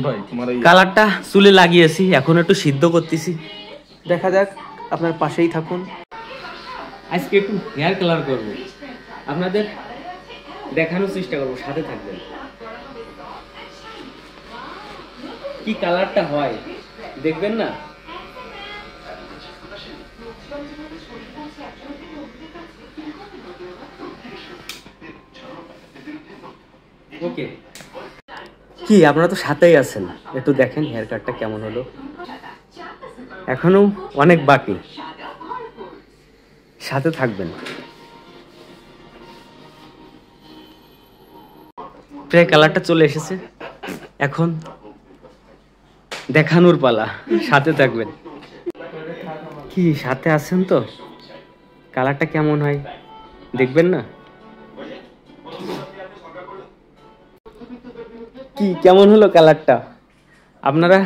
ভাই তোমার কালারটা চুলে লাগিয়েছি, এখন একটু সিদ্ধ করতেছি, দেখা যাক, আপনার পাশেই থাকুন। আজকে একটু হেয়ার কালার করব, আপনাদের দেখানোর চেষ্টা করব, সাথে থাকবেন। কি কালারটা হয় দেখবেন না? ওকে, কি আপনারা তো সাথেই আছেন, একটু দেখেন হেয়ার কাটটা কেমন হলো। এখনো অনেক বাকি, সাথে থাকবেন। প্রায় কালারটা চলে এসেছে, এখন দেখানোর পালা, সাথে থাকবেন। কি সাথে আছেন তো? কালারটা কেমন হয় দেখবেন না? কি কেমন হলো কালারটা? আপনারা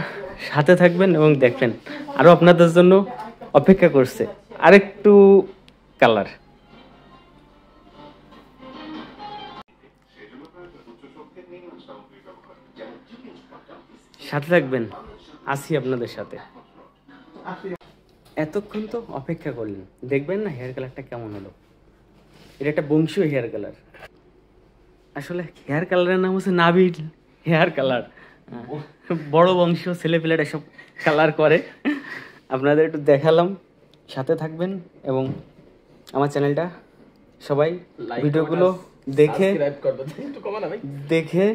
সাথে থাকবেন এবং দেখবেন, আরো আপনাদের জন্য অপেক্ষা করছে আরেকটু কালার। সাথে থাকবেন, আছি আপনাদের সাথে। এতক্ষণ তো অপেক্ষা করলেন, দেখবেন না হেয়ার কালারটা কেমন হলো? এটা একটা বংশীয় হেয়ার কালার। আসলে হেয়ার কালারের নাম হচ্ছে নাবিল হেয়ার কালার। বড় বংশীয় ছেলেপেলেরা এসব কালার করে, আপনাদের একটু দেখালাম। সাথে থাকবেন এবং আমার চ্যানেলটা সবাই ভিডিওগুলো দেখে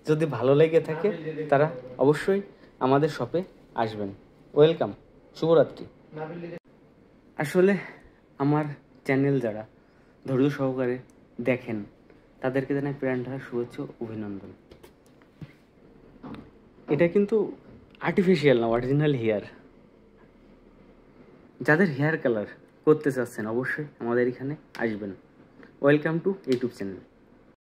যদি ভালো লেগে থাকে তারা অবশ্যই আমাদের শপে আসবেন। ওয়েলকাম, শুভরাত্রি। আসলে আমার চ্যানেল যারা ধৈর্য সহকারে দেখেন তাদেরকে জানাই প্রাণ ঢালা শুভেচ্ছা, অভিনন্দন। এটা কিন্তু আর্টিফিশিয়াল না, অরিজিনাল হেয়ার। যাদের হেয়ার কালার করতে চাচ্ছেন অবশ্যই আমাদের এখানে আসবেন। Welcome to YouTube channel.